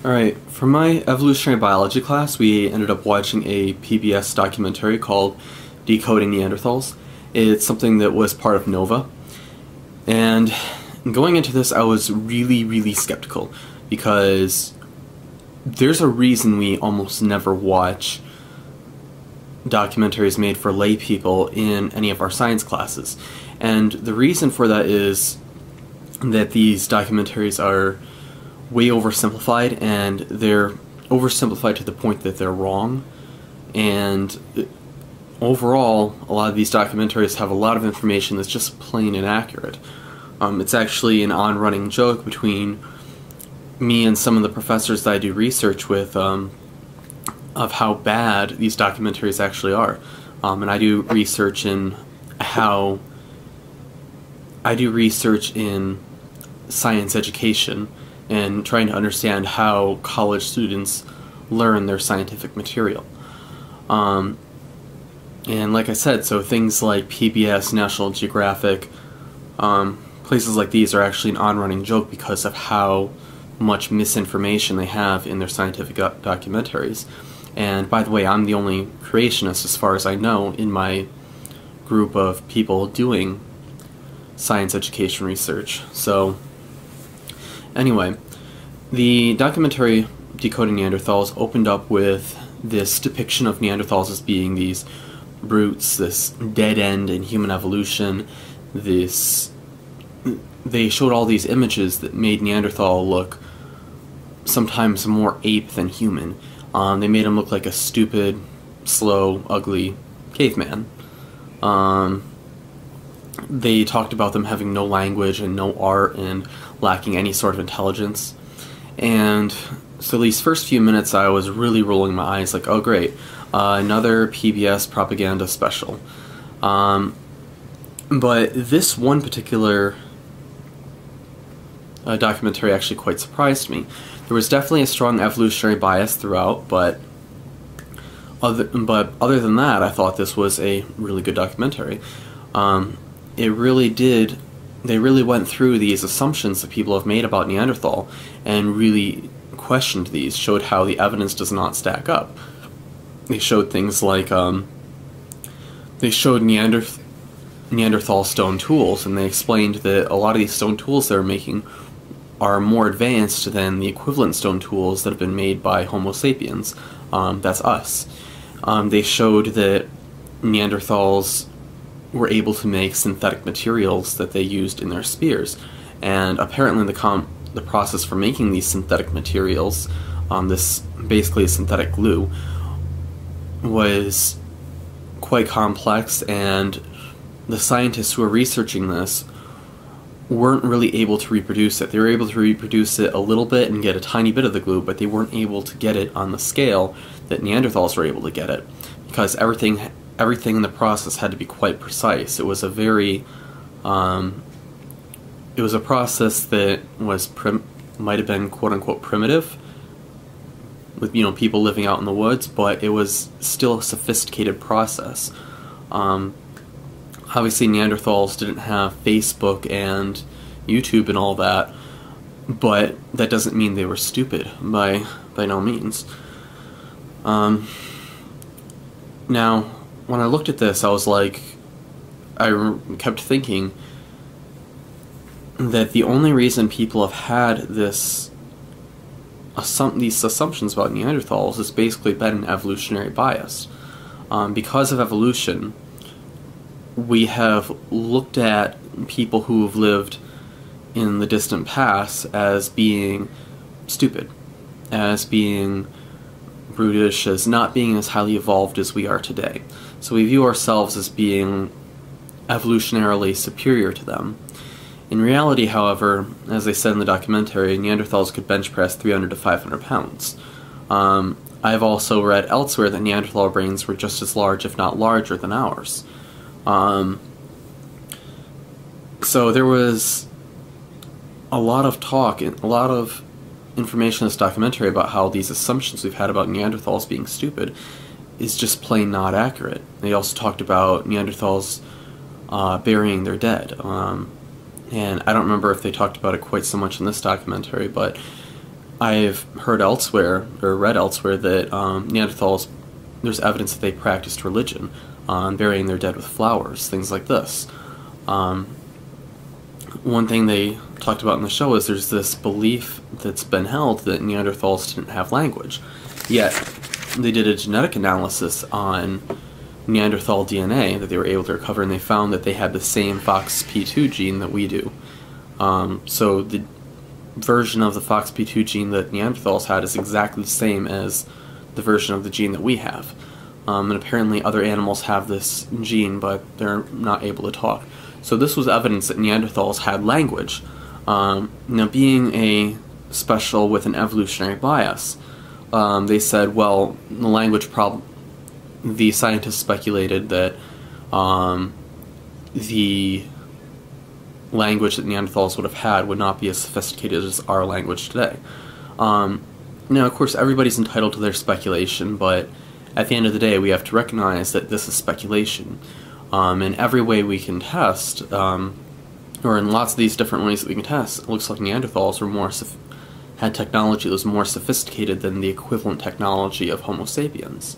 Alright, for my evolutionary biology class, we ended up watching a PBS documentary called Decoding Neanderthals. It's something that was part of Nova. And going into this, I was really skeptical, because there's a reason we almost never watch documentaries made for lay people in any of our science classes. And the reason for that is that these documentaries are way oversimplified, and they're oversimplified to the point that they're wrong. And overall, a lot of these documentaries have a lot of information that's just plain inaccurate. It's actually an on-running joke between me and some of the professors that I do research with of how bad these documentaries actually are. And I do research in science education and trying to understand how college students learn their scientific material. And like I said, so things like PBS, National Geographic, places like these are actually an on-running joke because of how much misinformation they have in their scientific documentaries. And by the way, I'm the only creationist, as far as I know, in my group of people doing science education research. So anyway, the documentary Decoding Neanderthals opened up with this depiction of Neanderthals as being these brutes, this dead end in human evolution. They showed all these images that made Neanderthal look sometimes more ape than human. They made him look like a stupid, slow, ugly caveman. They talked about them having no language and no art and lacking any sort of intelligence. And so these first few minutes I was really rolling my eyes like, oh great, another PBS propaganda special. But this one particular documentary actually quite surprised me. There was definitely a strong evolutionary bias throughout, but other than that, I thought this was a really good documentary. They really went through these assumptions that people have made about Neanderthal and really questioned these, showed how the evidence does not stack up. They showed things like, they showed Neanderthal stone tools, and they explained that a lot of these stone tools they're making are more advanced than the equivalent stone tools that have been made by Homo sapiens. That's us. They showed that Neanderthals were able to make synthetic materials that they used in their spears, and apparently the process for making these synthetic materials, this basically synthetic glue, was quite complex, and the scientists who were researching this weren't really able to reproduce it. They were able to reproduce it a little bit and get a tiny bit of the glue, but they weren't able to get it on the scale that Neanderthals were able to get it, because everything in the process had to be quite precise. It was a very, it was a process that was might have been quote-unquote primitive, with people living out in the woods, but it was still a sophisticated process. Obviously Neanderthals didn't have Facebook and YouTube and all that, but that doesn't mean they were stupid, by no means. Now, when I looked at this, I was like, I kept thinking that the only reason people have had these assumptions about Neanderthals has basically been an evolutionary bias. Because of evolution, we have looked at people who have lived in the distant past as being stupid, as being brutish, as not being as highly evolved as we are today. So we view ourselves as being evolutionarily superior to them. In reality, however, as they said in the documentary, Neanderthals could bench press 300 to 500 pounds. I've also read elsewhere that Neanderthal brains were just as large, if not larger, than ours. So there was a lot of talk and a lot of information in this documentary about how these assumptions we've had about Neanderthals being stupid is just plain not accurate. They also talked about Neanderthals burying their dead. And I don't remember if they talked about it quite so much in this documentary, but I've heard elsewhere, or read elsewhere, that Neanderthals, there's evidence that they practiced religion, burying their dead with flowers, things like this. One thing they talked about in the show is there's this belief that's been held that Neanderthals didn't have language. Yet, they did a genetic analysis on Neanderthal DNA that they were able to recover, and they found that they had the same FOXP2 gene that we do. So the version of the FOXP2 gene that Neanderthals had is exactly the same as the version of the gene that we have. And apparently other animals have this gene, but they're not able to talk. So this was evidence that Neanderthals had language. Now, being a special with an evolutionary bias, they said, well, the language problem, the scientists speculated that the language that Neanderthals would have had would not be as sophisticated as our language today. Now, of course, everybody's entitled to their speculation, but at the end of the day, we have to recognize that this is speculation. In every way we can test, or in lots of these different ways that we can test, it looks like Neanderthals were had technology that was more sophisticated than the equivalent technology of Homo sapiens.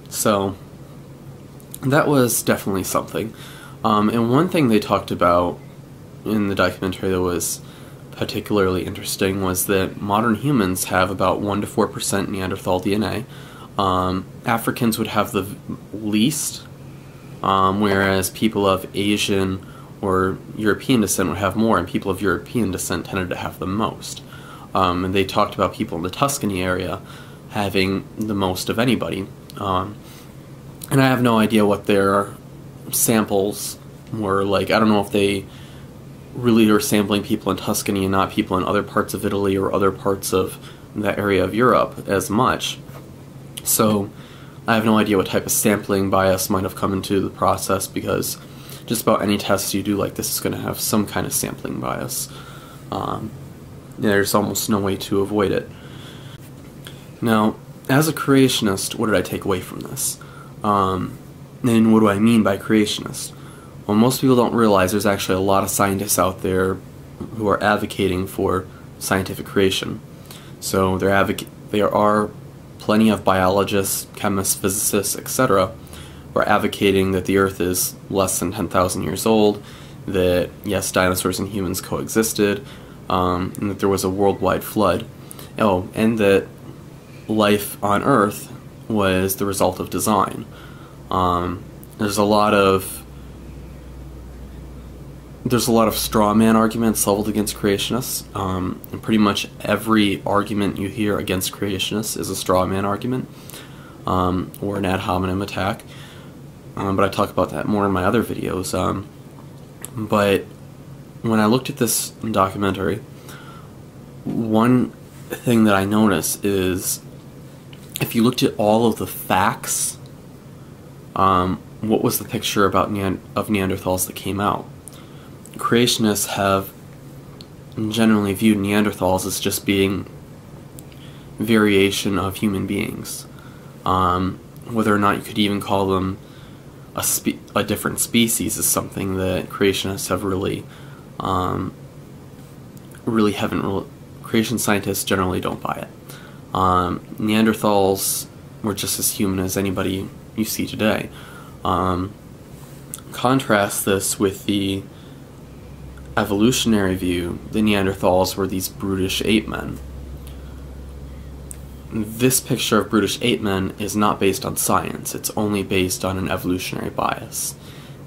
So that was definitely something. And one thing they talked about in the documentary that was particularly interesting was that modern humans have about 1 to 4% Neanderthal DNA. Africans would have the least, whereas people of Asian or European descent would have more, and people of European descent tended to have the most. And they talked about people in the Tuscany area having the most of anybody. And I have no idea what their samples were like. I don't know if they really are sampling people in Tuscany and not people in other parts of Italy or other parts of that area of Europe as much. So I have no idea what type of sampling bias might have come into the process, because just about any test you do like this is going to have some kind of sampling bias. There's almost no way to avoid it. Now, as a creationist, what did I take away from this? And what do I mean by creationist? Well, most people don't realize there's actually a lot of scientists out there who are advocating for scientific creation. So there are plenty of biologists, chemists, physicists, etc. who are advocating that the Earth is less than 10,000 years old, that yes, dinosaurs and humans coexisted, and that there was a worldwide flood. Oh, and that life on Earth was the result of design. There's a lot of straw man arguments leveled against creationists, and pretty much every argument you hear against creationists is a straw man argument, or an ad hominem attack. But I talk about that more in my other videos. But when I looked at this documentary, one thing that I noticed is if you looked at all of the facts, what was the picture about of Neanderthals that came out? Creationists have generally viewed Neanderthals as just being variation of human beings. Whether or not you could even call them a different species is something that creationists have creation scientists generally don't buy it. Neanderthals were just as human as anybody you see today. Contrast this with the evolutionary view. The Neanderthals were these brutish ape-men. This picture of brutish ape-men is not based on science. It's only based on an evolutionary bias.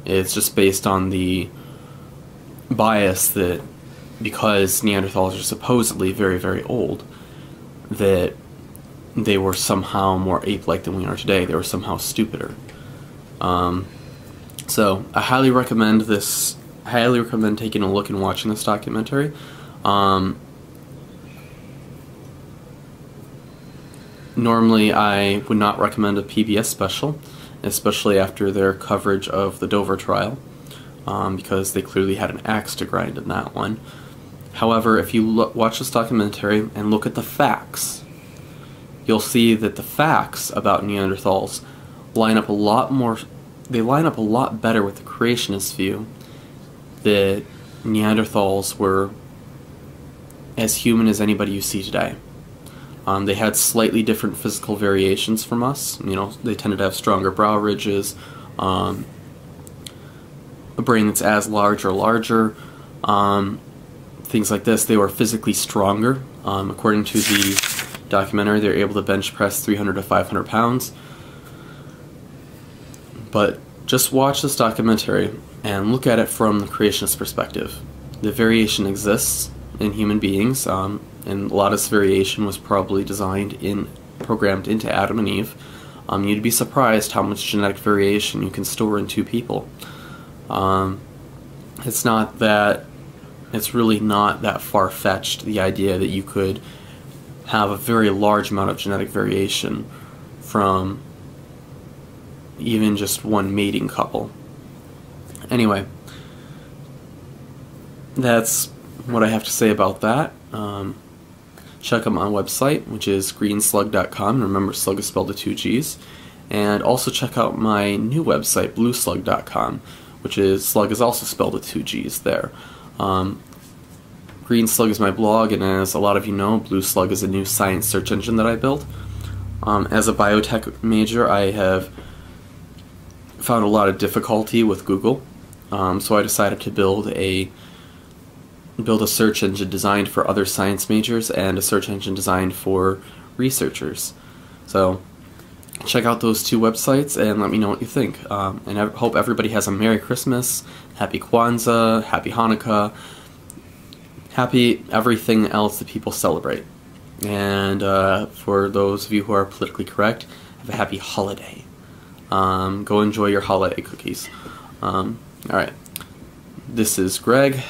It's just based on the bias that because Neanderthals are supposedly very, very old, that they were somehow more ape-like than we are today. They were somehow stupider. So I highly recommend this. I highly recommend taking a look and watching this documentary. Normally I would not recommend a PBS special, especially after their coverage of the Dover trial, because they clearly had an axe to grind in that one. However, if you watch this documentary and look at the facts, you'll see that the facts about Neanderthals line up a lot more. They line up a lot better with the creationist view that Neanderthals were as human as anybody you see today. They had slightly different physical variations from us. You know, they tended to have stronger brow ridges, a brain that's as large or larger, things like this. They were physically stronger. According to the documentary, they're able to bench press 300 to 500 pounds. But just watch this documentary and look at it from the creationist perspective. The variation exists in human beings, and a lot of this variation was probably programmed into Adam and Eve. You'd be surprised how much genetic variation you can store in two people. It's really not that far-fetched, the idea that you could have a very large amount of genetic variation from even just one mating couple. Anyway, that's what I have to say about that. Check out my website, which is greenslug.com. Remember, slug is spelled with 2 G's. And also check out my new website, blueslug.com, which is, slug is also spelled with 2 G's there. Green Slug is my blog, and as a lot of you know, Blue Slug is a new science search engine that I built. As a biotech major, I have found a lot of difficulty with Google, so I decided to build a search engine designed for other science majors and a search engine designed for researchers. So check out those two websites and let me know what you think. And I hope everybody has a Merry Christmas, Happy Kwanzaa, Happy Hanukkah, happy everything else that people celebrate. And for those of you who are politically correct, have a happy holiday. Go enjoy your holiday cookies. Alright, this is Greg.